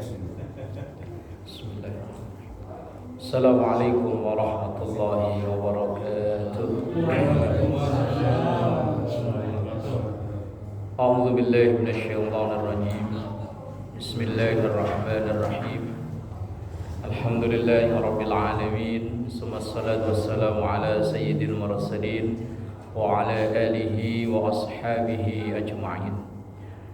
Bismillahirrahmanirrahim. Assalamualaikum warahmatullahi wabarakatuh. A'udzu billahi minasyaitonir rajim. Bismillahirrahmanirrahim. Alhamdulillahirabbil alamin. Wassalatu wassalamu ala sayyidil mursalin wa ala alihi wa ashabihi ajma'in.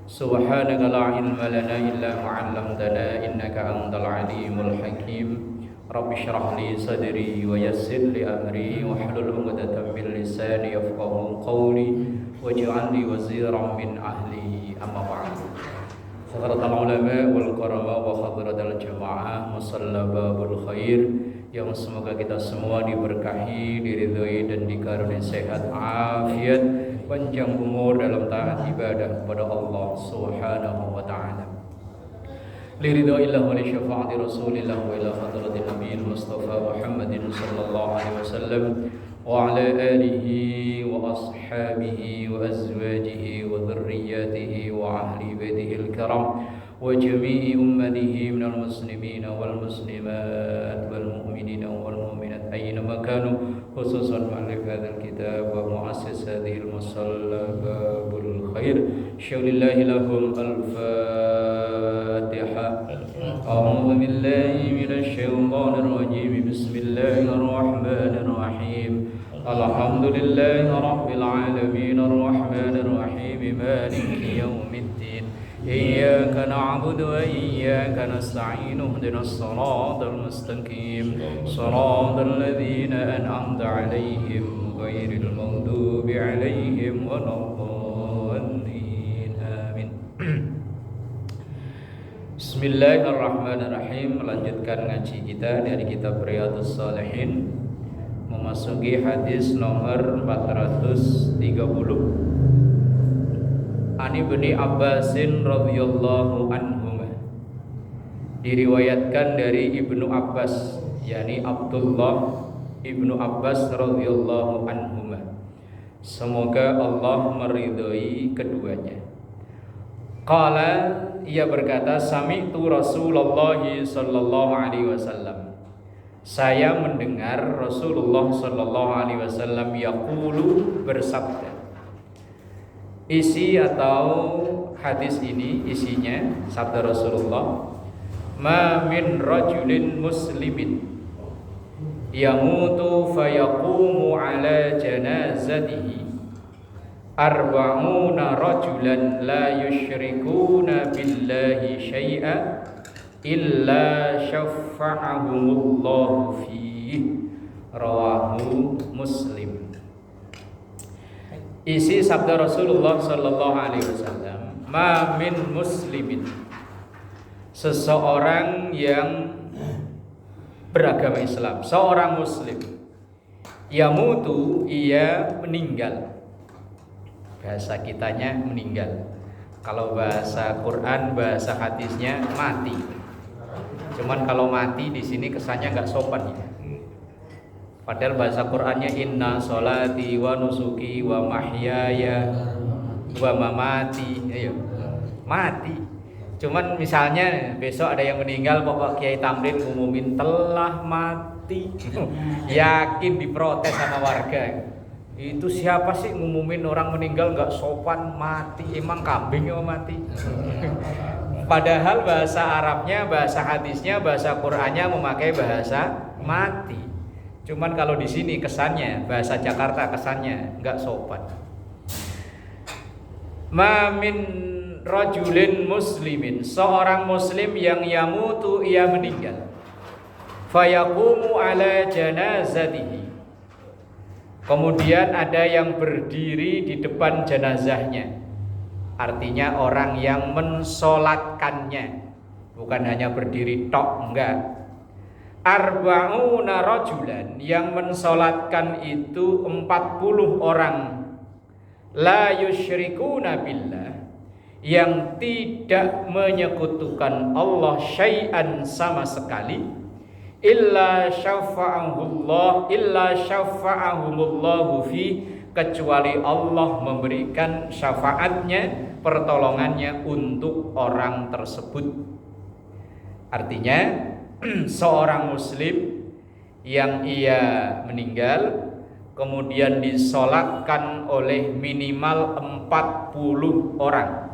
Subhanaka la ilma lana illa ma 'allamtana innaka antal alimul hakim. Rabbi shrah li sadri wa yassir li amri wahlul 'uqdatam min lisani yafqahu qawli waj'al li waziran min ahli. Amma ba'du. Hadratal ulama wal qarama wa hadratal jamaah musallababul khair, yang semoga kita semua diberkahi, diridhoi dan dikaruniai sehat afiat, panjang umur dalam taat ibadah kepada Allah Subhanahu wa taala. Liridhaillah wa li syafaati Rasulillah wa ila hadratin Nabiyil Mustafa Muhammadin sallallahu alaihi wasallam wa ala alihi wa ashabihi wa azwajihi wa dhurriyyatihi wa ahli baitihi al-kiram wa jami'i ummatihi minal muslimina wal muslimat wal mu'minina wal mu'minat aynama kanu, khususan mu'allif hadzal kitab wa mu'assis hadhil musallabul khair. Syaulillahi lahum al-Fatiha. A'udzu billahi minasy syaithanir rajim. Bismillahir rahmanir rahim. Alhamdulillahi rabbil alamin arrahmanir rahim maliki yaumiddin. Iyyaka na'budu wa iyyaka nasta'in. Ihdinas siratal mustaqim. Siratal ladzina an'amta 'alaihim ghairil maghdubi 'alaihim waladdallin. Amin. Bismillahirrahmanirrahim. Melanjutkan ngaji kita dari kitab Riyadhus Shalihin, memasuki hadis nomor 430. Ani bin Abbasin radhiyallahu anhuma, diriwayatkan dari Ibnu Abbas, yakni Abdullah Ibnu Abbas radhiyallahu anhuma, semoga Allah meridhoi keduanya. Qala, ia berkata, sami'tu Rasulullah sallallahu alaihi wasallam, saya mendengar Rasulullah sallallahu alaihi wasallam yaqulu, bersabda. Isi atau hadis ini isinya sabda Rasulullah, ma min rajulin muslimin yamutu fayaqumu ala janazatihi arba'una rajulan la yusyrikuna billahi syai'a illa syafa'ahumullahu fihi. Rawahu Muslim. Isi sabda Rasulullah sallallahu alaihi wasallam, ma min muslimin, seseorang yang beragama Islam, seorang muslim, yamutu, ia meninggal. Bahasa kitanya meninggal. Kalau bahasa Quran, bahasa hadisnya mati. Cuman kalau mati di sini kesannya nggak sopan ya. Padahal bahasa Qur'annya inna sholati wa nusuki wa mahyaya wa mamati. Ayo, mati. Cuman misalnya besok ada yang meninggal, Bapak Kiai Tamrin ngumumin telah mati. Yakin diprotes sama warga. Itu siapa sih ngumumin orang meninggal nggak sopan, mati? Emang kambing yang mati? Padahal bahasa Arabnya, bahasa hadisnya, bahasa Qur'annya memakai bahasa mati. Cuman kalau di sini kesannya, bahasa Jakarta kesannya nggak sopan. Ma min rajulin muslimin, seorang muslim yang yamutu, ia meninggal. Fayaqumu ala janazatihi, kemudian ada yang berdiri di depan jenazahnya. Artinya orang yang mensolatkannya, bukan hanya berdiri tok, enggak. Arba'una rajulan, yang mensolatkan itu 40 orang. La yusyrikuna billah, yang tidak menyekutukan Allah syai'an sama sekali. Illa syafa'ahumullahu fi, kecuali Allah memberikan syafaatnya, pertolongannya untuk orang tersebut. Artinya seorang muslim yang ia meninggal kemudian disolatkan oleh minimal 40 orang,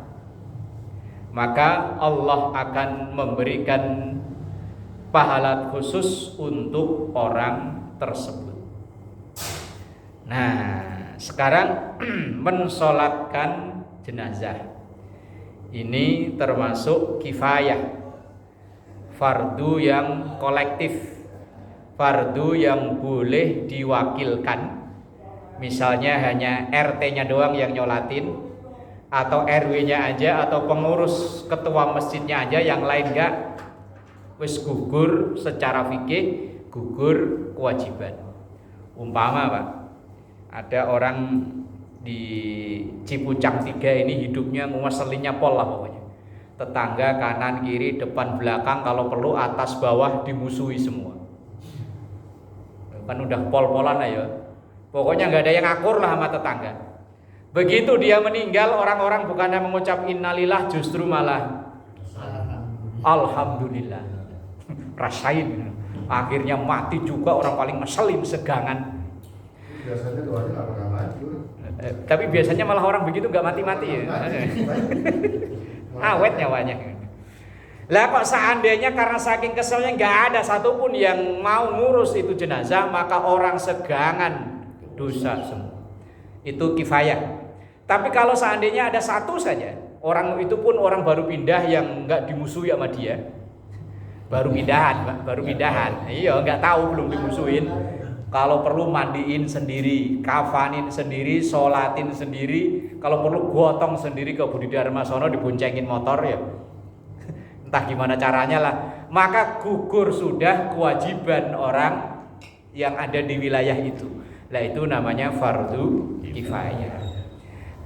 maka Allah akan memberikan pahala khusus untuk orang tersebut. Nah, sekarang mensolatkan jenazah ini termasuk kifayah, fardu yang kolektif, fardu yang boleh diwakilkan. Misalnya hanya RT-nya doang yang nyolatin, atau RW-nya aja, atau pengurus ketua masjidnya aja, yang lain enggak, wis gugur secara fikih, gugur kewajiban. Umpama Pak, ada orang di Cipucang 3 ini hidupnya nguaselinnya pol lah pokoknya, tetangga kanan kiri depan belakang, kalau perlu atas bawah dimusuhi semua. Kan udah pol-polan ya, pokoknya nggak ada yang akur lah sama tetangga. Begitu dia meninggal, orang-orang bukannya mengucap innalillah, justru malah alhamdulillah. Rasain, akhirnya mati juga orang paling ngeselin segangan. Biasanya doanya nggak pernah mati. Tapi biasanya malah orang begitu nggak mati-mati ya. Awet nyawanya. Lah kok seandainya karena saking keselnya nggak ada satupun yang mau ngurus itu jenazah, maka orang segangan dosa semua. Itu kifayah. Tapi kalau seandainya ada satu saja, orang itu pun orang baru pindah yang nggak dimusuhi sama dia, baru pindahan, Pak, baru pindahan. Iya, nggak tahu, belum dimusuhin. Kalau perlu mandiin sendiri, kafanin sendiri, sholatin sendiri, kalau perlu gotong sendiri ke Budi Darmasono, diboncengin motor ya. Entah gimana caranya lah. Maka gugur sudah kewajiban orang yang ada di wilayah itu. Nah, itu namanya fardu kifayah.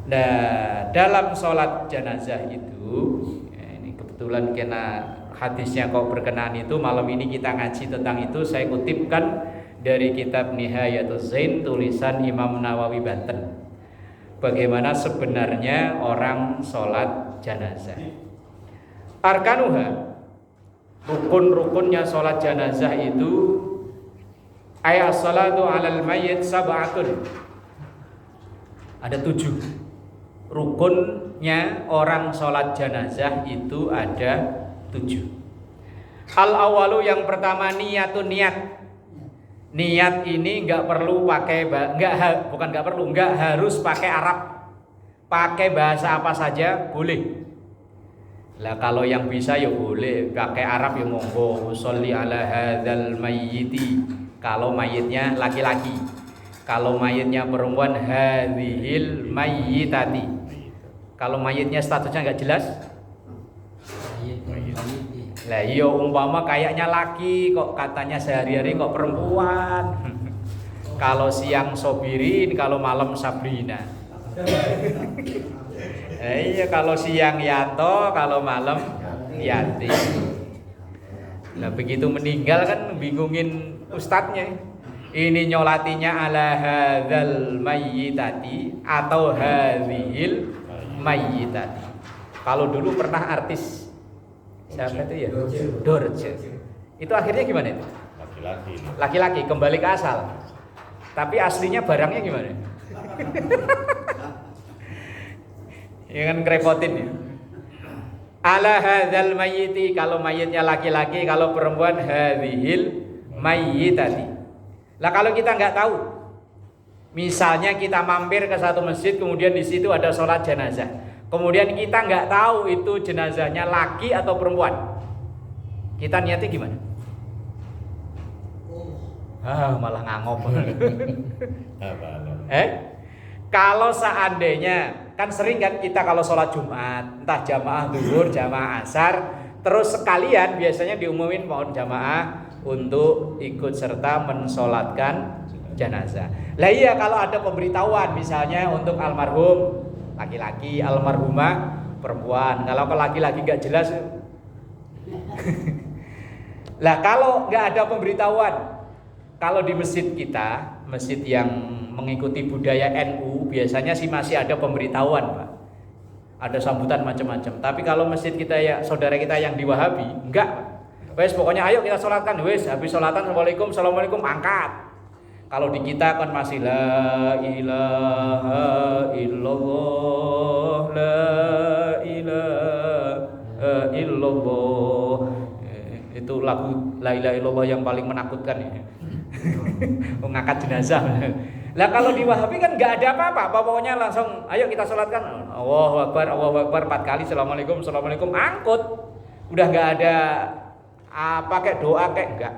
Nah, dalam sholat jenazah itu, ini kebetulan kena hadisnya kok berkenaan itu, malam ini kita ngaji tentang itu. Saya kutipkan dari kitab Nihayatuz Zain tulisan Imam Nawawi Banten, bagaimana sebenarnya orang sholat jenazah. Arkanuha, rukun-rukunnya sholat jenazah itu, ayat salatu alal mayyit sab'atun, ada 7. Rukunnya orang sholat jenazah itu ada 7. Al awalu, yang pertama niyatun, niat. Niat ini nggak perlu pakai, nggak harus pakai Arab, pakai bahasa apa saja boleh. Lah kalau yang bisa ya boleh pakai Arab ya monggo. Sholli ala hadzal mayyiti, kalau mayitnya laki-laki. Kalau mayitnya perempuan, hadzihil mayyitati. Kalau mayitnya statusnya nggak jelas, lah iya umpama kayaknya laki kok katanya sehari-hari kok perempuan. Kalau siang Sobirin, kalau malam Sabrina. Iya, kalau siang Yanto, kalau malam Yanti. Nah begitu meninggal kan bingungin ustadznya. Ini nyolatinya ala hadzal mayyitati atau hadzihil mayyitati. Kalau dulu pernah artis siapa itu ya? Dorce. Itu akhirnya gimana itu? Laki-laki kembali ke asal. Tapi aslinya barangnya gimana? Ya kan kerepotin ya. Ala hadzal mayyiti, kalau mayitnya laki-laki, kalau perempuan hadzihil mayyitati. Lah kalau kita nggak tahu, misalnya kita mampir ke satu masjid, kemudian di situ ada sholat jenazah, kemudian kita nggak tahu itu jenazahnya laki atau perempuan, kita niatnya gimana? Malah ngangop. Kalau seandainya, kan sering kan kita kalau sholat Jumat, entah jamaah zuhur, jamaah asar, terus sekalian biasanya diumumin mohon jamaah untuk ikut serta mensolatkan jenazah. Lah iya, kalau ada pemberitahuan misalnya untuk almarhum laki-laki, almarhumah perempuan. Kalau ke laki-laki nggak jelas. Lah kalau nggak ada pemberitahuan, kalau di masjid kita, masjid yang mengikuti budaya NU, biasanya sih masih ada pemberitahuan, Pak. Ada sambutan macam-macam. Tapi kalau masjid kita ya, saudara kita yang di Wahabi, enggak. Wes pokoknya ayo kita sholatkan, wes habis sholatan assalamualaikum angkat. Kalau di kita kan masih la ilaha illallah la ilaha illallah. Itu lagu la ilaha illallah yang paling menakutkan ya. Mengangkat jenazah. Lah kalau di Wahabi kan nggak ada apa-apa, pokoknya langsung ayo kita sholatkan. Allahu Akbar 4 kali assalamualaikum angkut. Udah nggak ada pakai doa kayak enggak.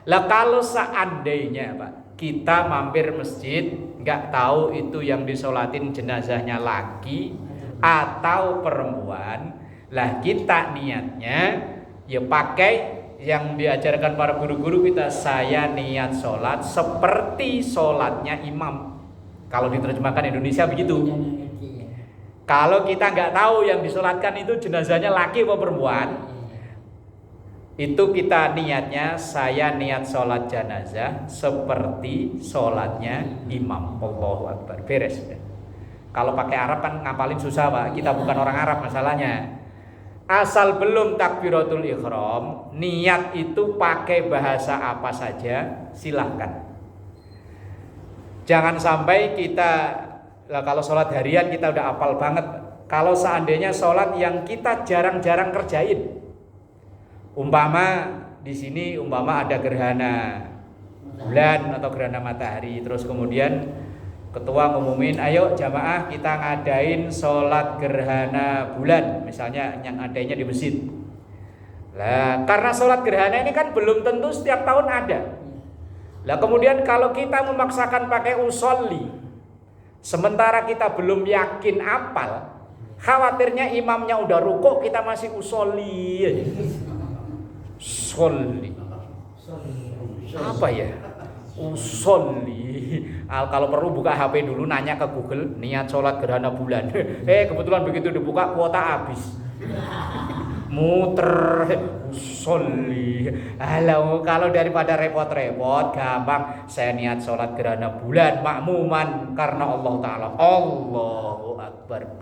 Lah kalau seandainya Pak kita mampir masjid nggak tahu itu yang disolatin jenazahnya laki atau perempuan, lah kita niatnya ya pakai yang diajarkan para guru-guru kita, saya niat sholat seperti sholatnya imam. Kalau diterjemahkan Indonesia begitu. Kalau kita nggak tahu yang disolatkan itu jenazahnya laki atau perempuan, itu kita niatnya saya niat sholat jenazah seperti sholatnya imam. Allahu Akbar, beres. Kalau pakai Arab kan ngapalin susah Pak, kita bukan orang Arab masalahnya. Asal belum takbiratul ihram, niat itu pakai bahasa apa saja silahkan. Jangan sampai kita kalau sholat harian kita udah hafal banget. Kalau seandainya sholat yang kita jarang-jarang kerjain, umpama di sini ada gerhana bulan atau gerhana matahari, terus kemudian ketua ngumumin, ayo jamaah kita ngadain sholat gerhana bulan, misalnya yang adanya di masjid. Lah karena sholat gerhana ini kan belum tentu setiap tahun ada. Lah kemudian kalau kita memaksakan pakai usolli, sementara kita belum yakin apal, khawatirnya imamnya udah rukuk kita masih usolli aja. Usolli apa ya? Usolli. Kalau perlu buka HP dulu, nanya ke Google niat sholat gerhana bulan. Kebetulan begitu dibuka kuota habis. Muter usolli. Kalau daripada repot-repot gampang, saya niat sholat gerhana bulan makmuman karena Allah Ta'ala. Allahu Akbar,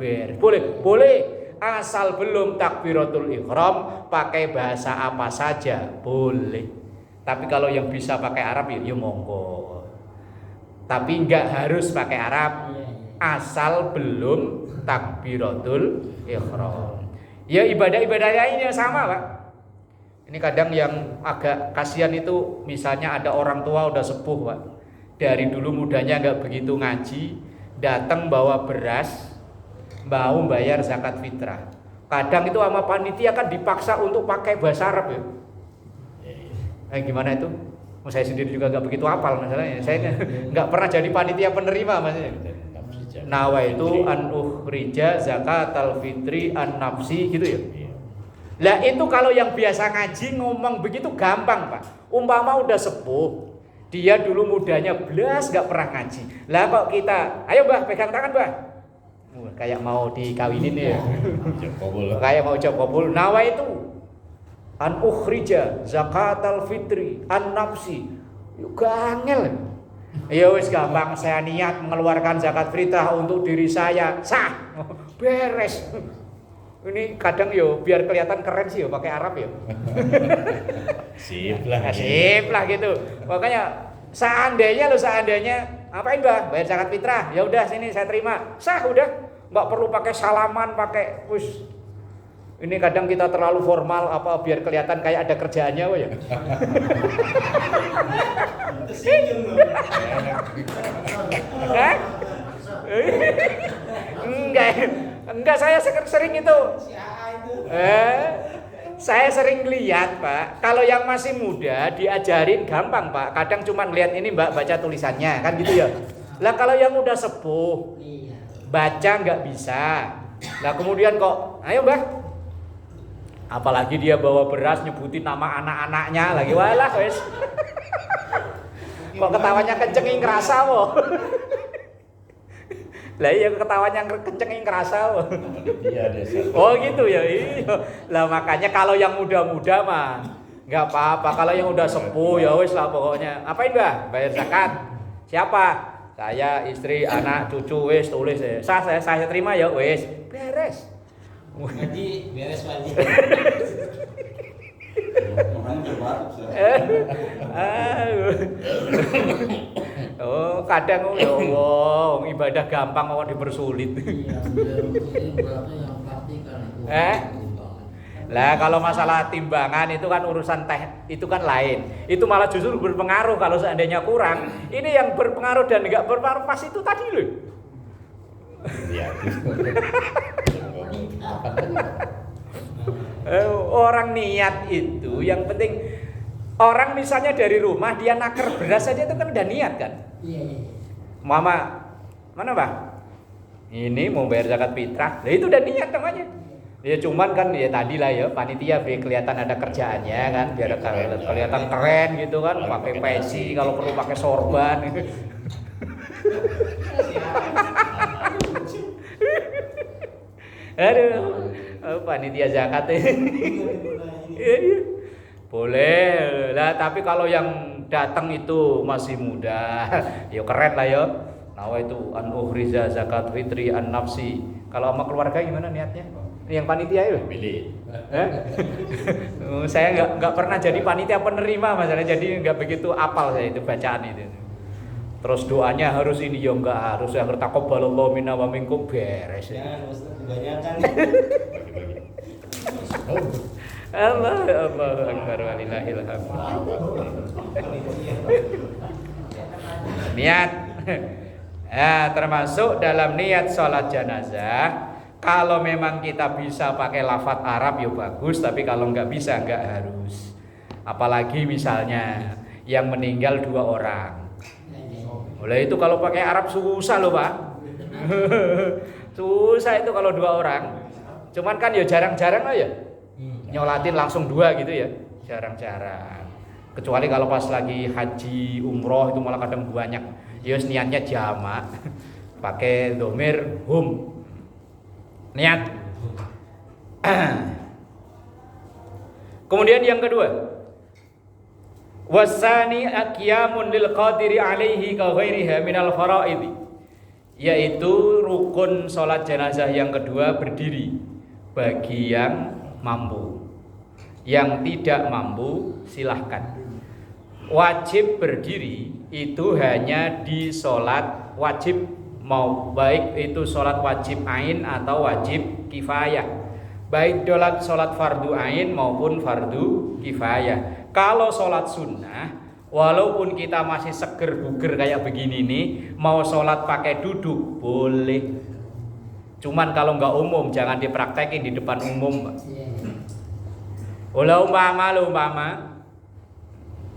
boleh asal belum takbiratul ihram pakai bahasa apa saja boleh. Tapi kalau yang bisa pakai Arab ya monggo. Tapi enggak harus pakai Arab, asal belum takbiratul ihram. Ya ibadah-ibadah lainnya sama Pak. Ini kadang yang agak kasihan itu, misalnya ada orang tua udah sepuh Pak, dari dulu mudanya enggak begitu ngaji, datang bawa beras, mau bayar zakat fitrah. Kadang itu sama panitia kan dipaksa untuk pakai bahasa Arab ya. Gimana itu? Saya sendiri juga nggak begitu hafal masalahnya. Saya nggak pernah jadi panitia penerima maksudnya. Nawa itu an ukhrija zakatal fitri an nafsi gitu ya. Lah itu kalau yang biasa ngaji ngomong begitu gampang Pak. Umpama udah sepuh, dia dulu mudanya belas nggak pernah ngaji. Lah kok kita, ayo Mbah pegang tangan Mbah. Kayak mau dikawinin ya. Kayak mau job kabul. Nawa itu an ukhrija zakatal fitri an nafsi. Yuk angel. Ya wis gampang, saya niat mengeluarkan zakat fitrah untuk diri saya. Sah. Beres. Ini kadang yo biar kelihatan keren sih yo pakai Arab yo. Sip lah gitu. Makanya seandainya apain Mbah? Bayar zakat fitrah. Ya udah sini saya terima. Sah udah. Enggak perlu pakai salaman, pakai ini kadang kita terlalu formal apa biar kelihatan kayak ada kerjaannya ya. Enggak saya sering itu. Saya sering lihat Pak, kalau yang masih muda diajarin gampang Pak. Kadang cuma lihat ini Mbak baca tulisannya kan gitu ya. Lah kalau yang udah sepuh baca nggak bisa. Nah kemudian kok, ayo Mbak. Apalagi dia bawa beras nyebutin nama anak-anaknya lagi, walah wes. Kok ketawanya kencengin kerasa wo. Lah iya ketawanya kencengin kerasa wo. Oh gitu ya. Iya. Lah makanya kalau yang muda-muda mah nggak apa-apa. Kalau yang udah sepuh ya wes lah pokoknya. Apain Mbah? Bayar zakat. Siapa? Saya, istri, anak, cucu wes tulis ya. Saya terima ya wes. Beres. Ngaji beres Pak Haji. Orang coba Oh, kadang ya Allah, ibadah gampang kok dipersulit. Iya, berarti yang praktikal itu. Lah kalau masalah timbangan itu kan urusan itu kan lain. Itu malah justru berpengaruh kalau seandainya kurang. Ini yang berpengaruh dan enggak berpengaruh pas itu tadi loh. Iya. Orang niat itu yang penting. Orang misalnya dari rumah dia naker beras saja itu kan udah niat kan. Iya. Mama, mana Pak? Ini mau bayar zakat fitrah. Lah itu udah niat namanya. Ya cuman kan ya tadi lah ya panitia biar kelihatan ada kerjaannya kan, biar kelihatan keren gitu kan, pakai peci kalau perlu pakai sorban. Aduh, panitia zakat boleh lah, tapi kalau yang datang itu masih muda, ya keren lah ya. Nawa itu an uhriza zakat fitri an nafsi. Kalau sama keluarga gimana niatnya? Yang panitia itu? Pilih. Saya nggak pernah jadi panitia penerima masalahnya, jadi nggak begitu apal saya itu bacaan itu. Terus doanya harus ini ya enggak harus yang taqabbalallahu minna wa minkum beres. Jangan Ustaz kebanyakan. Allah akbar walillahil hamd. Niat. Ya, termasuk dalam niat sholat jenazah. Kalau memang kita bisa pakai lafadz Arab ya bagus, tapi kalau nggak bisa nggak harus. Apalagi misalnya yang meninggal 2 orang. Oleh itu kalau pakai Arab susah loh Pak. Susah itu kalau 2 orang. Cuman kan ya jarang-jarang lah ya. Nyolatin langsung 2 gitu ya. Jarang-jarang. Kecuali kalau pas lagi haji, umroh itu malah kadang banyak. Ya niatnya jamak. Pakai dhamir hum. Niat. Kemudian yang kedua, wasani qiyamun lil qadiri alaihi ka ghairiha minal faraidi, yaitu rukun salat jenazah yang kedua berdiri bagi yang mampu. Yang tidak mampu silahkan. Wajib berdiri itu hanya di salat wajib, mau baik itu sholat wajib ain atau wajib kifayah, baik sholat fardu ain maupun fardu kifayah. Kalau sholat sunnah, walaupun kita masih seger buger kayak begini nih, mau sholat pakai duduk boleh. Cuman kalau nggak umum jangan dipraktekin di depan umum. Umpama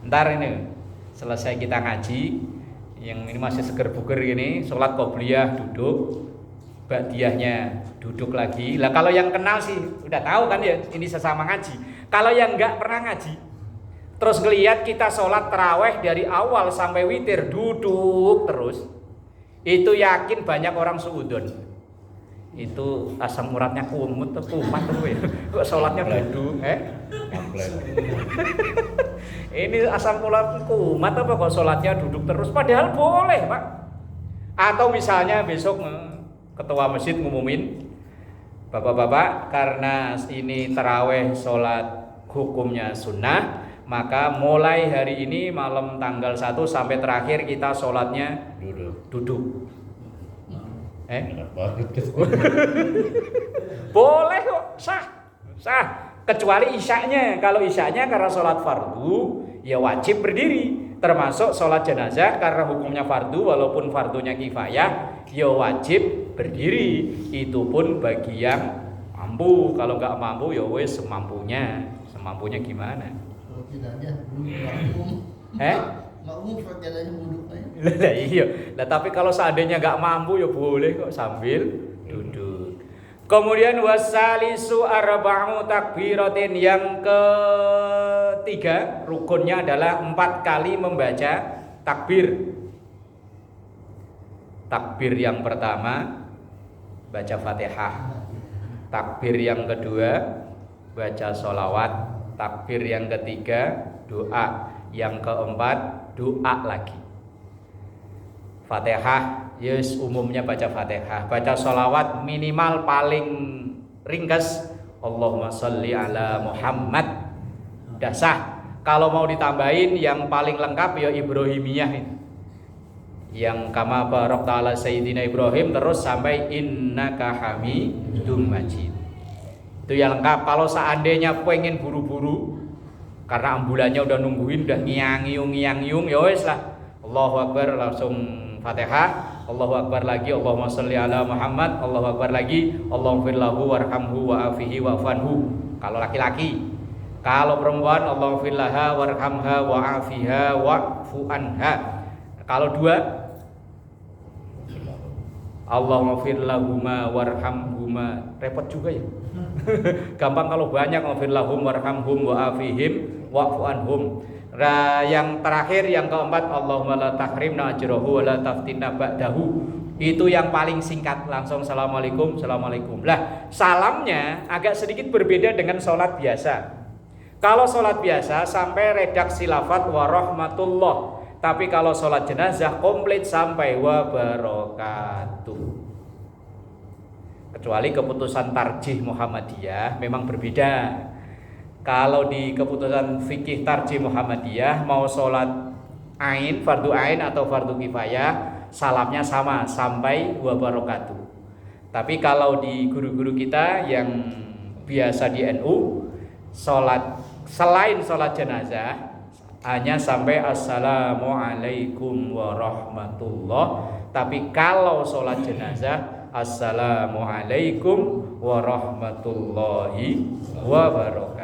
ntar ini selesai kita ngaji, yang ini masih seger buger gini, sholat qobliyah duduk, ba'diyahnya duduk lagi. Lah kalau yang kenal sih udah tahu kan ya, ini sesama ngaji. Kalau yang nggak pernah ngaji, terus ngelihat kita sholat taraweh dari awal sampai witir duduk terus, itu yakin banyak orang suudon. Itu asam uratnya kumat tuh ya. Kok sholatnya duduk? Ini asam urat kumat apa kok sholatnya duduk terus? Padahal boleh Pak. Atau misalnya besok ketua masjid ngumumin, bapak-bapak karena ini taraweh sholat hukumnya sunnah, maka mulai hari ini malam tanggal 1 sampai terakhir kita sholatnya duduk. Boleh kok, sah. Kecuali isyaknya. Kalau isyaknya karena sholat fardu, ya wajib berdiri. Termasuk sholat jenazah karena hukumnya fardu, walaupun fardunya kifayah, ya wajib berdiri. Itu pun bagi yang mampu. Kalau nggak mampu, ya wes semampunya. Semampunya gimana? Kalau tidak aja makmum. Makmum sholat jenazah duduk aja. Lah iya. Lah tapi kalau seandainya nggak mampu ya boleh kok sambil duduk. Kemudian wasalisu arba'u takbiratin, yang ketiga rukunnya adalah 4 kali membaca takbir. Takbir yang pertama baca Fatihah. Takbir yang kedua baca sholawat. Takbir yang ketiga doa. Yang keempat doa lagi. Fatihah, yes umumnya baca Fatihah. Baca sholawat minimal paling ringkas Allahumma sholli ala Muhammad. Udah sah. Kalau mau ditambahin yang paling lengkap ya Ibrahimiyah itu. Yang kama barakta ala sayyidina Ibrahim terus sampai innaka hamidum majid. Itu yang lengkap. Kalau seandainya pengen buru-buru karena ambulannya udah nungguin, udah ngiyang-ngiyung ya wes lah. Allahu Akbar langsung Fatihah, Allahu Akbar lagi, Allahumma sholli ala Muhammad, Allahu Akbar lagi, Allahumma fir lahu warhamhu wa'afihi wa'fanhu. Kalau laki-laki. Kalau perempuan Allahumma fir laha warhamha wa'afiha wa'fu anha. Kalau dua Allahumma fir lahuma warhamhuma. Repot juga ya. Gampang kalau banyak, Allahumma fir lahum warhamhum wa'afihim wa'fu anhum. Yang terakhir yang keempat Allahumma la tahrimna ajrahu wa la taftinna ba'dahu. Itu yang paling singkat, langsung assalamualaikum, assalamualaikum. Lah, salamnya agak sedikit berbeda dengan sholat biasa. Kalau sholat biasa sampai redaksi lafadz wa rahmatullah. Tapi kalau sholat jenazah komplit sampai wa barakatuh. Kecuali keputusan tarjih Muhammadiyah memang berbeda. Kalau di keputusan fikih tarjih Muhammadiyah mau sholat ain, fardu ain atau fardu kifayah, salamnya sama sampai wa barakatuh. Tapi kalau di guru-guru kita yang biasa di NU, sholat selain sholat jenazah hanya sampai assalamualaikum warahmatullah. Tapi kalau sholat jenazah assalamualaikum warahmatullahi wabarakatuh.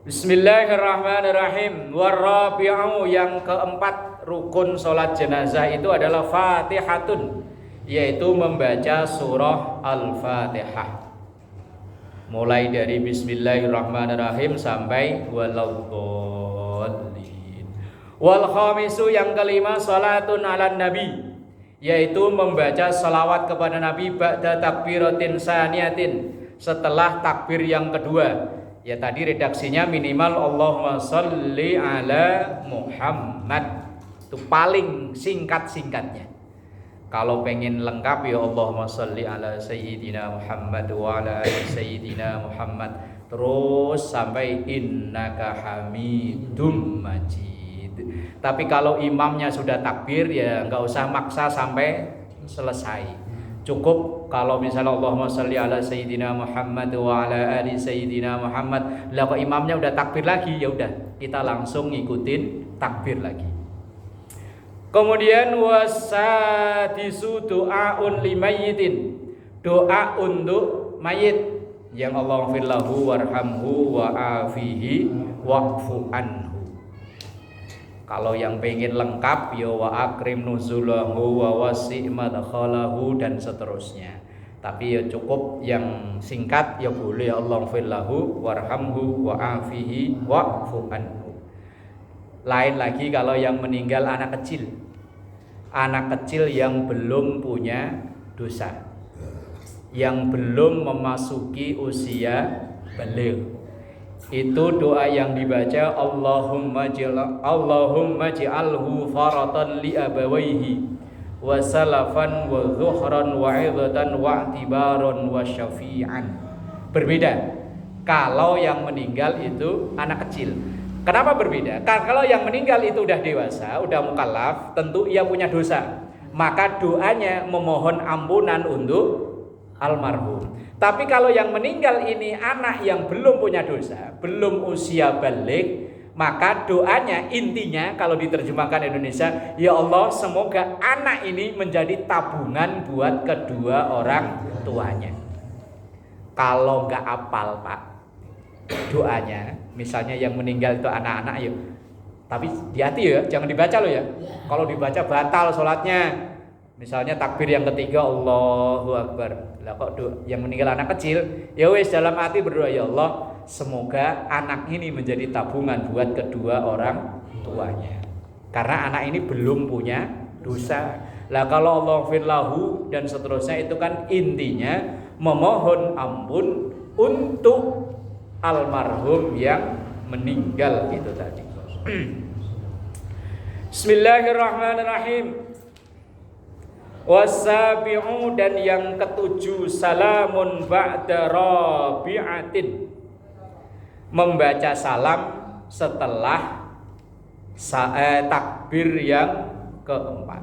Bismillahirrahmanirrahim. Warabi'u, yang keempat rukun sholat jenazah itu adalah Fatihatun, yaitu membaca surah Al-Fatihah. Mulai dari Bismillahirrahmanirrahim sampai waladhdallin. Wal khamisu, yang kelima salatun ala nabi, yaitu membaca salawat kepada Nabi ba'da takbiratin saniyatin, setelah takbir yang kedua. Ya tadi redaksinya minimal Allahumma sholli ala Muhammad. Itu paling singkat-singkatnya. Kalau pengen lengkap ya Allahumma sholli ala sayyidina Muhammad wa ala ali sayyidina Muhammad, terus sampai innaka hamidum majid. Tapi kalau imamnya sudah takbir ya nggak usah maksa sampai selesai. Cukup kalau misalnya Allahumma sholli ala sayyidina Muhammad wa ala ali sayyidina Muhammad, lah kok imamnya udah takbir lagi, ya udah kita langsung ngikutin takbir lagi. Kemudian wasadisu doaun limayyitin, doa untuk mayit yang Allahumma fir lahu warhamhu wa'afihi wa'fu anhu. Kalau yang pengen lengkap ya wa akrim nuzulahu wa wasi' madkhalahu dan seterusnya. Tapi ya cukup yang singkat ya boleh Allahumma fir lahu warhamhu wa'afihi wa'fu anhu. Lain lagi kalau yang meninggal anak kecil. Anak kecil yang belum punya dosa, yang belum memasuki usia baligh. Itu doa yang dibaca Allahumma ja'alhu faratan li abawaihi wa salafan wa zuhran wa 'idatan wa i'tibaran wa syafi'an. Berbeda kalau yang meninggal itu anak kecil. Kenapa berbeda? Karena kalau yang meninggal itu udah dewasa, udah mukallaf, tentu ia punya dosa. Maka doanya memohon ampunan untuk almarhum. Tapi kalau yang meninggal ini anak yang belum punya dosa, belum usia baligh, maka doanya intinya kalau diterjemahkan Indonesia, ya Allah semoga anak ini menjadi tabungan buat kedua orang tuanya. Kalau nggak apal Pak doanya, misalnya yang meninggal itu anak-anak ya, tapi hati-hati ya, jangan dibaca loh ya. Kalau dibaca batal sholatnya. Misalnya takbir yang ketiga Allahu Akbar. Lah kok yang meninggal anak kecil, ya wis dalam hati berdoa ya Allah, semoga anak ini menjadi tabungan buat kedua orang tuanya. Karena anak ini belum punya dosa. Lah kalau Allah firlahu dan seterusnya itu kan intinya memohon ampun untuk almarhum yang meninggal itu tadi. Bismillahirrahmanirrahim. Wasabi'u, dan yang ketujuh salamun ba'da rabi'atin, membaca salam setelah takbir yang keempat.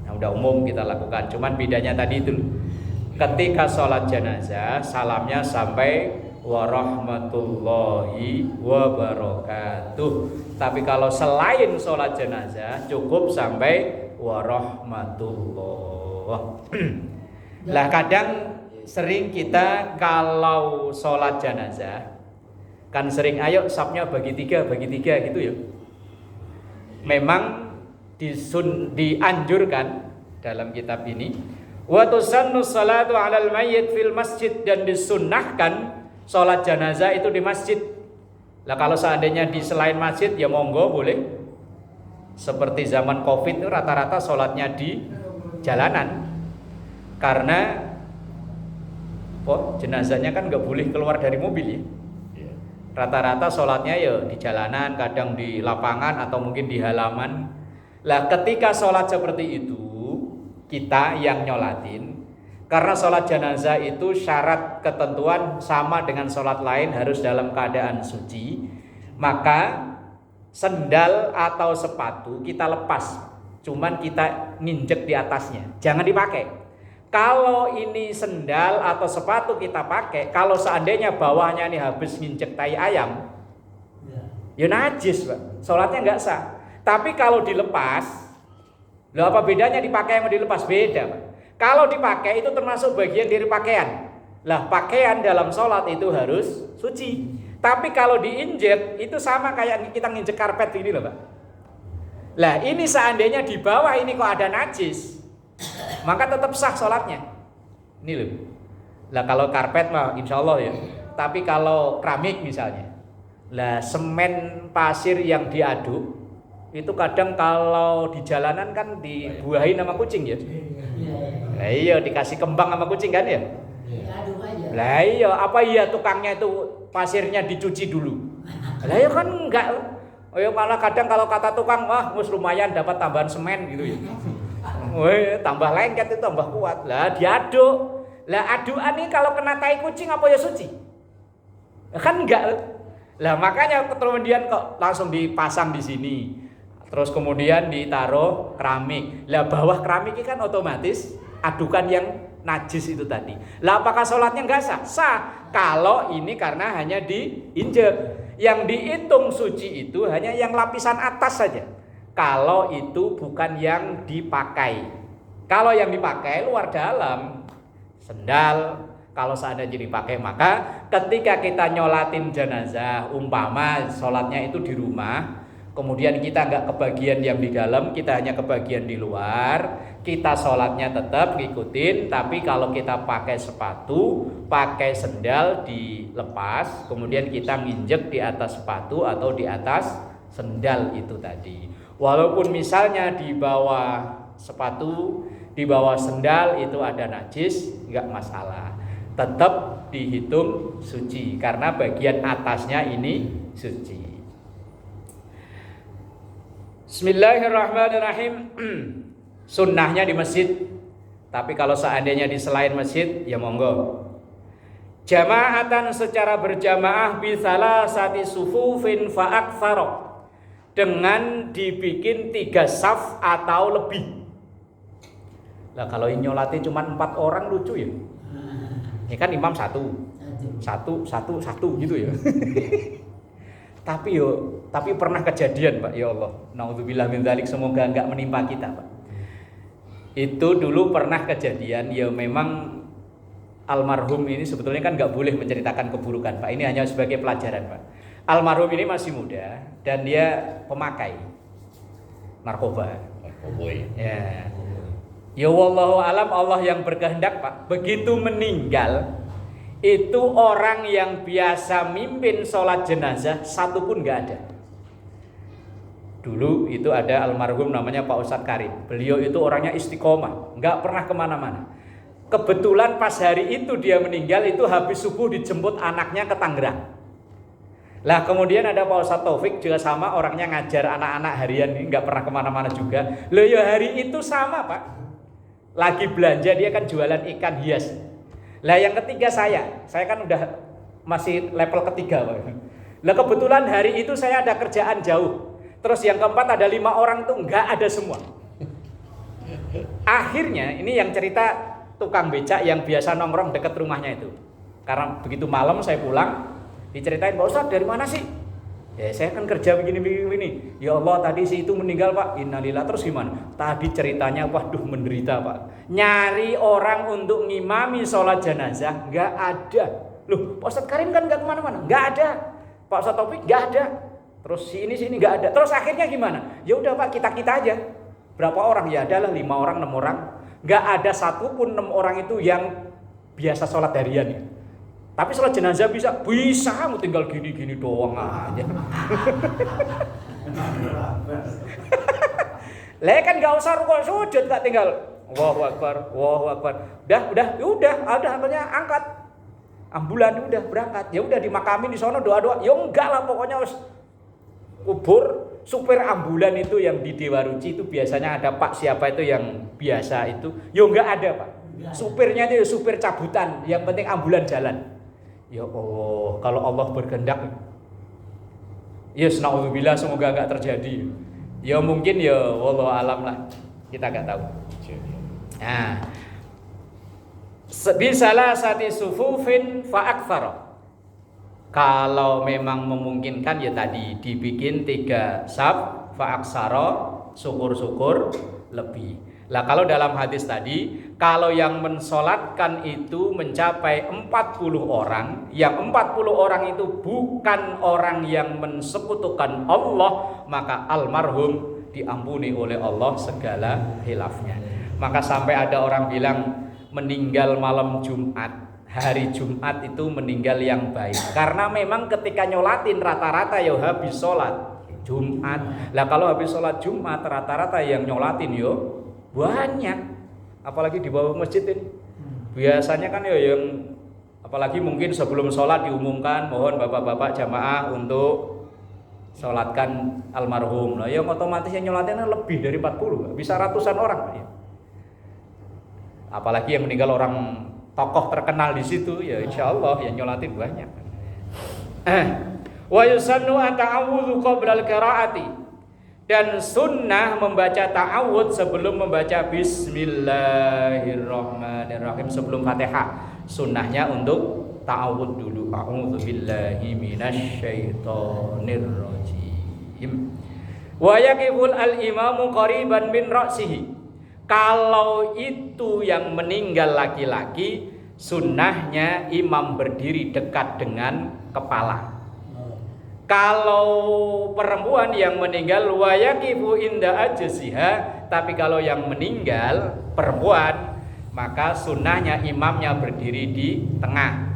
Nah, udah umum kita lakukan, cuman bedanya tadi itu ketika sholat jenazah salamnya sampai warahmatullahi wabarakatuh. Tapi kalau selain sholat jenazah cukup sampai warahmatullah. Lah kadang sering kita kalau sholat jenazah kan sering ayo sapnya bagi tiga gitu ya. Memang dianjurkan dalam kitab ini wa tusannu salatu 'alal mayyit fil masjid, dan disunnahkan sholat jenazah itu di masjid. Lah kalau seandainya di selain masjid ya monggo boleh. Seperti zaman Covid itu rata-rata sholatnya di jalanan. Karena jenazahnya kan nggak boleh keluar dari mobil ya. Rata-rata sholatnya ya di jalanan, kadang di lapangan atau mungkin di halaman. Lah ketika sholat seperti itu, kita yang nyolatin, karena sholat jenazah itu syarat ketentuan sama dengan sholat lain harus dalam keadaan suci, maka sendal atau sepatu kita lepas, cuman kita nginjek di atasnya, jangan dipakai. Kalau ini sendal atau sepatu kita pakai, kalau seandainya bawahnya ini habis nginjek tai ayam, ya najis Pak, sholatnya nggak sah. Tapi kalau dilepas, loh apa bedanya dipakai sama dilepas? Beda Pak. Kalau dipakai itu termasuk bagian dari pakaian. Lah pakaian dalam sholat itu harus suci. Tapi kalau diinjek itu sama kayak kita nginjek karpet ini loh Pak. Lah ini seandainya di bawah ini kok ada najis, maka tetap sah sholatnya. Ini loh. Lah kalau karpet mah insya Allah ya. Tapi kalau keramik misalnya, lah semen pasir yang diaduk itu kadang kalau di jalanan kan dibuahin sama kucing ya. Lah iya dikasih kembang sama kucing kan ya. Lah iya apa iya tukangnya itu pasirnya dicuci dulu. Lah ya kan enggak. Oh ya malah kadang kalau kata tukang wah mus lumayan dapat tambahan semen gitu ya. Wah tambah lengket itu tambah kuat. Lah diaduk. Lah aduan ini kalau kena tai kucing apa ya suci? Kan enggak. Lah makanya kemudian kok langsung dipasang di sini. Terus kemudian ditaruh keramik. Lah bawah keramik ini kan otomatis adukan yang najis itu tadi. Lah apakah sholatnya enggak sah? Sah. Kalau ini karena hanya diinjek. Yang dihitung suci itu hanya yang lapisan atas saja. Kalau itu bukan yang dipakai. Kalau yang dipakai luar dalam, sendal. Kalau seandainya dipakai, maka ketika kita nyolatin jenazah, umpama sholatnya itu di rumah, kemudian kita nggak kebagian yang di dalam, kita hanya kebagian di luar, kita sholatnya tetap ngikutin. Tapi kalau kita pakai sepatu, pakai sendal dilepas, kemudian kita nginjek di atas sepatu atau di atas sendal itu tadi. Walaupun misalnya di bawah sepatu, di bawah sendal itu ada najis, nggak masalah. Tetap dihitung suci karena bagian atasnya ini suci. Bismillahirrahmanirrahim. Sunnahnya di masjid. Tapi kalau seandainya di selain masjid ya monggo. Jama'atan secara berjamaah bisalah sati sufufin fa'aktsara, dengan dibikin 3 saf atau lebih. Lah kalau nyolati cuma 4 orang lucu ya. Ini kan imam satu gitu ya. Tapi pernah kejadian Pak, ya Allah, naudzubillah min dzalik, semoga enggak menimpa kita Pak. Itu dulu pernah kejadian, ya memang almarhum ini sebetulnya kan enggak boleh menceritakan keburukan Pak. Ini hanya sebagai pelajaran Pak. Almarhum ini masih muda dan dia pemakai narkoba. Ya. Ya wallahu alam, Allah yang berkehendak Pak. Begitu meninggal, itu orang yang biasa mimpin sholat jenazah satu pun gak ada. Dulu itu ada almarhum namanya Pak Ustadz Karim. Beliau itu orangnya istiqomah, gak pernah kemana-mana. Kebetulan pas hari itu dia meninggal, itu habis subuh dijemput anaknya ke Tangerang. Lah kemudian ada Pak Ustadz Taufik juga sama, orangnya ngajar anak-anak harian ini, gak pernah kemana-mana juga. Loh ya hari itu sama Pak, lagi belanja, dia kan jualan ikan hias. Lah yang ketiga saya kan udah masih level ketiga Pak. Lah kebetulan hari itu saya ada kerjaan jauh. Terus yang keempat ada 5 orang tuh nggak ada semua. Akhirnya ini yang cerita tukang becak yang biasa nongkrong dekat rumahnya itu. Karena begitu malam saya pulang, diceritain, Pak Ustadz dari mana sih? Ya saya kan kerja begini. Ya Allah tadi si itu meninggal Pak. Innalillah. Terus gimana? Tadi ceritanya waduh menderita Pak. Nyari orang untuk ngimami sholat jenazah nggak ada. Loh Pak Ustadz Karim kan nggak kemana-mana. Nggak ada. Pak Ustadz Taufik nggak ada. Terus sini nggak ada. Terus akhirnya gimana? Ya udah Pak kita aja. Berapa orang? Ya adalah 5 orang 6 orang. Nggak ada satupun 6 orang itu yang biasa sholat harian. Tapi sholat jenazah bisa, mau tinggal gini doang aja. Lah kan nggak usah rukuk sujud, nggak tinggal Allahu Akbar. Udah, ada ambilnya angkat. Ambulan udah berangkat. Ya udah dimakamin di sono doa-doa. Ya enggak lah pokoknya harus kubur. Supir ambulan itu yang di Dewa Ruci itu biasanya ada Pak siapa itu yang biasa itu. Ya enggak ada Pak. Supirnya itu supir cabutan, yang penting ambulan jalan. Ya Allah, kalau Allah berkehendak, ya naudzubillah semoga enggak terjadi. Ya mungkin ya wallahu alam lah, kita enggak tahu. Nah, bisalah sati sufufin fa aktsara. Kalau memang memungkinkan ya tadi dibikin 3 saf fa aksara, syukur-syukur lebih. Lah kalau dalam hadis tadi, kalau yang mensolatkan itu mencapai 40 orang, yang 40 orang itu bukan orang yang mensekutukan Allah, maka almarhum diampuni oleh Allah segala khilafnya. Maka sampai ada orang bilang meninggal malam Jumat, hari Jumat itu meninggal yang baik. Karena memang ketika nyolatin rata-rata ya habis sholat Jumat. Lah kalau habis sholat Jumat rata-rata yang nyolatin yo banyak, apalagi di bawah masjid ini. Biasanya kan ya yang apalagi mungkin sebelum sholat diumumkan mohon bapak-bapak jamaah untuk sholatkan almarhum. Nah yang otomatis yang nyolatin lebih dari 40, bisa ratusan orang. Ya. Apalagi yang meninggal orang tokoh terkenal di situ, ya insya Allah yang nyolatin banyak. Wa yusannu ata'awudhu qabla al-qira'ati. Dan sunnah membaca ta'awud sebelum membaca bismillahirrahmanirrahim, sebelum Fatihah. Sunnahnya untuk ta'awud dulu. A'udzu billahi minasyaitonir rajim. Wa yaqiful al-imamu qariban min ra'sihi. Kalau itu yang meninggal laki-laki, sunnahnya imam berdiri dekat dengan kepala. Kalau perempuan yang meninggal wayakifu inda ajziha, tapi kalau yang meninggal perempuan maka sunnahnya imamnya berdiri di tengah,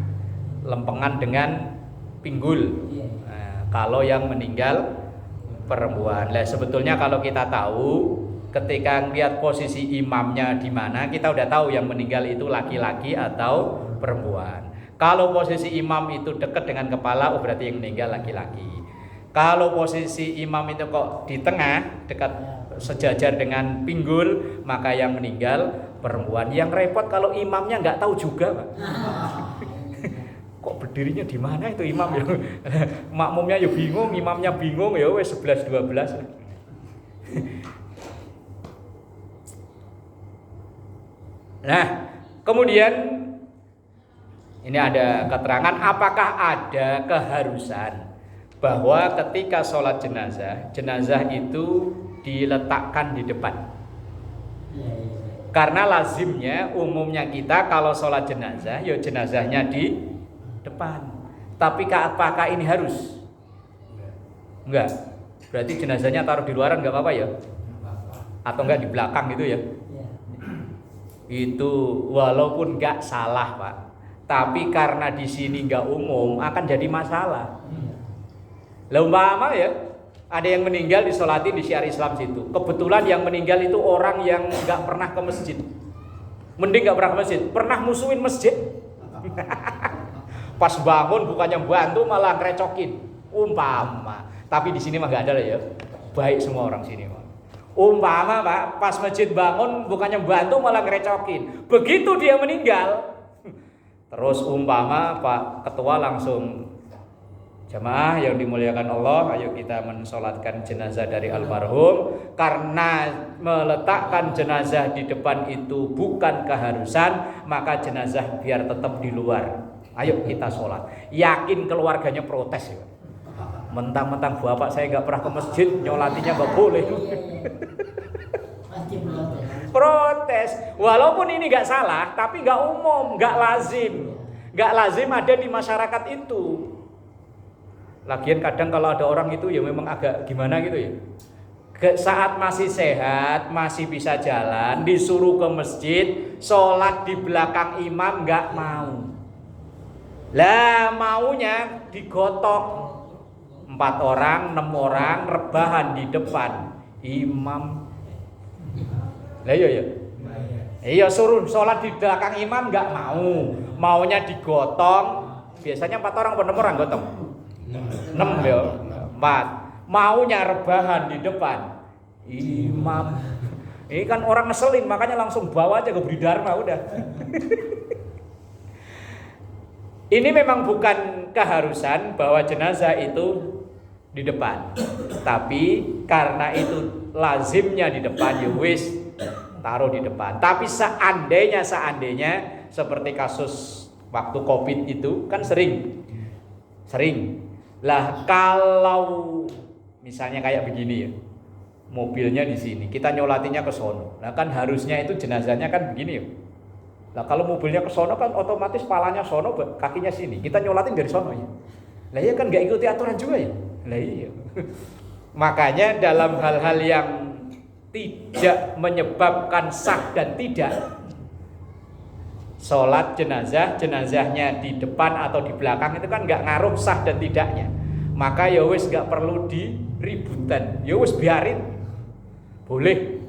lempengan dengan pinggul. Nah, kalau yang meninggal perempuan, lah sebetulnya kalau kita tahu ketika lihat posisi imamnya di mana, kita udah tahu yang meninggal itu laki-laki atau perempuan. Kalau posisi imam itu dekat dengan kepala, oh berarti yang meninggal laki-laki. Kalau posisi imam itu kok di tengah, dekat sejajar dengan pinggul, maka yang meninggal perempuan. Yang repot kalau imamnya nggak tahu juga, Pak. Kok berdirinya di mana itu imam ya? Makmumnya ya bingung, imamnya bingung, ya wes 11-12. Nah, kemudian ini ada keterangan apakah ada keharusan bahwa ketika sholat jenazah itu diletakkan di depan. Karena lazimnya umumnya kita kalau sholat jenazah, ya jenazahnya di depan. Tapi apakah ini harus? Enggak. Berarti jenazahnya taruh di luaran enggak apa-apa ya? Atau enggak di belakang gitu ya? Itu walaupun enggak salah, Pak. Tapi karena di sini nggak umum akan jadi masalah. Lah umpama ya ada yang meninggal disolatin di syiar Islam situ. Kebetulan yang meninggal itu orang yang nggak pernah ke masjid. Mending nggak pernah ke masjid, pernah musuhin masjid. Pas bangun bukannya bantu malah ngerecokin. Umpama. Tapi di sini mah nggak ada lah ya. Baik semua orang sini mah. Umpama Pak, pas masjid bangun bukannya bantu malah ngerecokin. Begitu dia meninggal, Terus umpama Pak Ketua langsung, jamaah yang dimuliakan Allah, ayo kita mensolatkan jenazah dari almarhum. Karena meletakkan jenazah di depan itu bukan keharusan, maka jenazah biar tetap di luar. Ayo kita sholat. Yakin keluarganya protes ya. Mentang-mentang bapak saya nggak pernah ke masjid, nyolatinya nggak boleh. Pasti protes. Protes. Walaupun ini nggak salah, tapi nggak umum, nggak lazim. Nggak lazim ada di masyarakat itu. Lagian kadang kalau ada orang itu ya memang agak gimana gitu ya. Saat masih sehat, masih bisa jalan, disuruh ke masjid, sholat di belakang imam nggak mau. Lah maunya digotok 4 orang, 6 orang rebahan di depan imam. Lah iya suruh sholat di belakang imam nggak mau, maunya digotong. Biasanya 4 orang atau 6 orang gotong. 6 ya, 4. Maunya rebahan di depan imam. Ini kan orang ngeselin, makanya langsung bawa aja ke Budi Dharma udah. Ini memang bukan keharusan bahwa jenazah itu di depan, tapi karena itu lazimnya di depan, ya wis taruh di depan. Tapi seandainya seperti kasus waktu Covid itu kan sering. Lah kalau misalnya kayak begini ya, mobilnya di sini, kita nyolatinya ke sono. Nah kan harusnya itu jenazahnya kan begini ya. Lah kalau mobilnya ke sono kan otomatis palanya sono, kakinya sini. Kita nyolatin dari sono ya. Lah ya kan nggak ikuti aturan juga ya. Lah iya. Makanya dalam hal-hal yang tidak menyebabkan sah dan tidak, sholat jenazahnya di depan atau di belakang itu kan nggak ngaruh sah dan tidaknya. Maka ya wis nggak perlu diributan. Ya wis biarin. Boleh.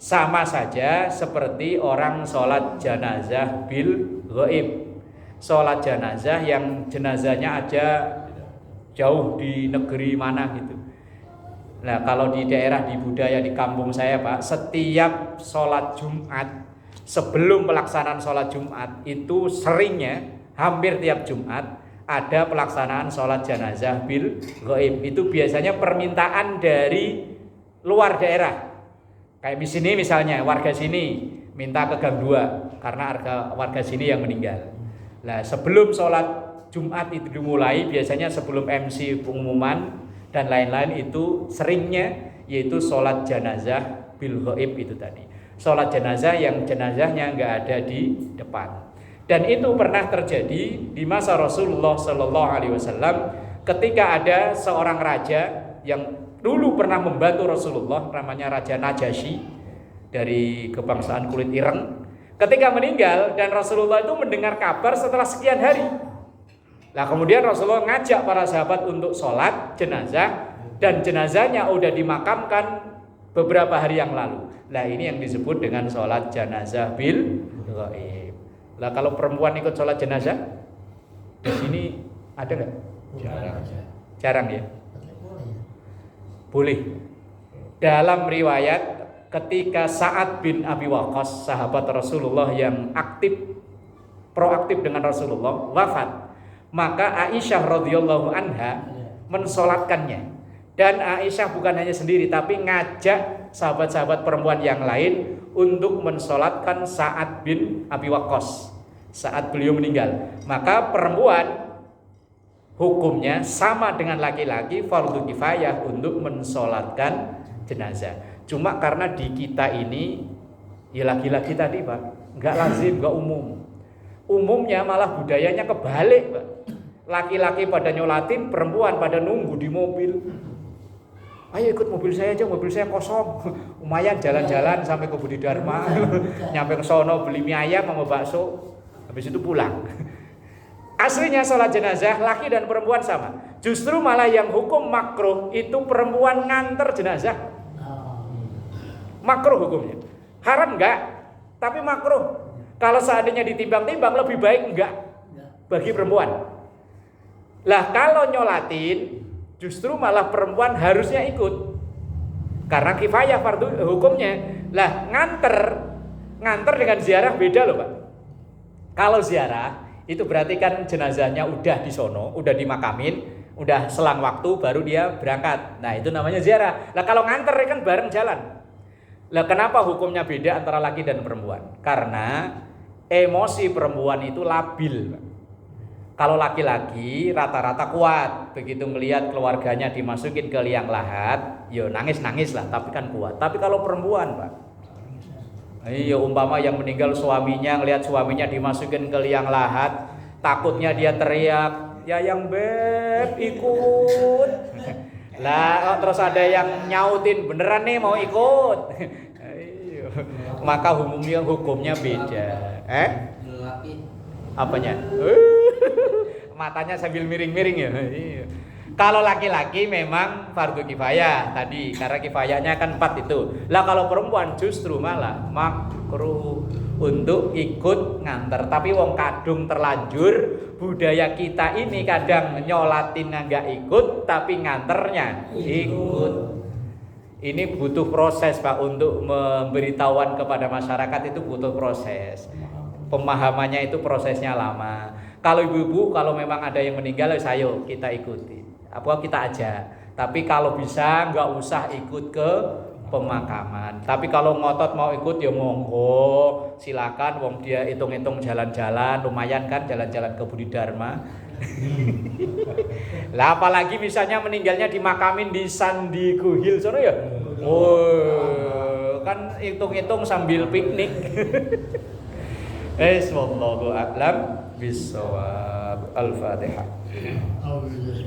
Sama saja seperti orang sholat jenazah bil ghaib. Sholat jenazah yang jenazahnya aja jauh di negeri mana gitu. Nah kalau di daerah, di budaya, di kampung saya Pak, setiap sholat Jumat, sebelum pelaksanaan sholat Jumat itu seringnya hampir tiap Jumat ada pelaksanaan sholat jenazah bil ghaib. Itu biasanya permintaan dari luar daerah. Kayak di sini misalnya warga sini minta ke Gang 2 karena warga sini yang meninggal. Nah sebelum sholat Jumat itu dimulai, biasanya sebelum MC pengumuman dan lain-lain itu seringnya yaitu sholat jenazah bil ghaib itu tadi. Sholat jenazah yang jenazahnya nggak ada di depan. Dan itu pernah terjadi di masa Rasulullah Sallallahu Alaihi Wasallam ketika ada seorang raja yang dulu pernah membantu Rasulullah, namanya Raja Najasyi dari kebangsaan kulit ireng. Ketika meninggal dan Rasulullah itu mendengar kabar setelah sekian hari. Nah kemudian Rasulullah ngajak para sahabat untuk sholat jenazah dan jenazahnya udah dimakamkan beberapa hari yang lalu. Nah ini yang disebut dengan sholat jenazah bil ghaib. Nah kalau perempuan ikut sholat jenazah di sini ada nggak? Jarang ya. Boleh. Dalam riwayat ketika Sa'ad bin Abi Waqqas, sahabat Rasulullah yang proaktif dengan Rasulullah, wafat, maka Aisyah radhiyallahu anha mensolatkannya. Dan Aisyah bukan hanya sendiri, tapi ngajak sahabat-sahabat perempuan yang lain untuk mensolatkan Sa'ad bin Abi Waqqas saat beliau meninggal. Maka perempuan hukumnya sama dengan laki-laki, fardu kifayah untuk mensolatkan jenazah. Cuma karena di kita ini ya laki-laki tadi Pak, nggak lazim, nggak umum. Umumnya malah budayanya kebalik Pak. Laki-laki pada nyolatin, perempuan pada nunggu di mobil. Ayo ikut mobil saya aja, mobil saya kosong. Lumayan jalan-jalan sampai ke Budi Dharma, nyampe ke sono beli mie ayam sama bakso, habis itu pulang. Aslinya sholat jenazah laki dan perempuan sama. Justru malah yang hukum makruh itu perempuan nganter jenazah. Makruh hukumnya. Haram enggak, tapi makruh. Kalau seandainya ditimbang-timbang lebih baik enggak bagi perempuan. Lah kalau nyolatin justru malah perempuan harusnya ikut. Karena kifayah fardu hukumnya. Lah nganter dengan ziarah beda loh Pak. Kalau ziarah itu berarti kan jenazahnya udah di sono, udah dimakamin, udah selang waktu baru dia berangkat. Nah, itu namanya ziarah. Lah kalau nganter kan bareng jalan. Lah kenapa hukumnya beda antara laki dan perempuan? Karena emosi perempuan itu labil. Kalau laki-laki rata-rata kuat, begitu melihat keluarganya dimasukin ke liang lahat, yo nangis-nangis lah, tapi kan kuat. Tapi kalau perempuan, Pak, iya umpama yang meninggal suaminya, ngelihat suaminya dimasukin ke liang lahat, takutnya dia teriak, ya yang beb ikut. Lah terus ada yang nyautin, beneran nih mau ikut. Maka hukumnya beda. Apanya? Matanya sambil miring-miring ya. Kalau laki-laki memang fardu kifayah tadi, karena kifayahnya kan 4 itu. Lah kalau perempuan justru malah makruh untuk ikut nganter. Tapi wong kadung terlanjur, budaya kita ini kadang nyolatin nggak ikut, tapi nganternya ikut. Ini butuh proses, Pak, untuk memberitahuan kepada masyarakat itu butuh proses. Pemahamannya itu prosesnya lama. Kalau ibu-ibu, kalau memang ada yang meninggal, ayo kita ikuti. Apa kita ajak. Tapi kalau bisa nggak usah ikut ke pemakaman. Tapi kalau ngotot mau ikut ya monggo, silakan. Wong dia hitung-hitung jalan-jalan, lumayan kan jalan-jalan ke Budi Dharma. Lah apalagi misalnya meninggalnya dimakamin di Sandiku Hill sono ya. Oh, kan hitung-hitung sambil piknik. Wallahu a'lam bissawab. Al-Fatihah. A'udzu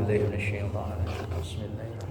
billahi minasyaitonir rajim. Bismillahirrahmanirrahim.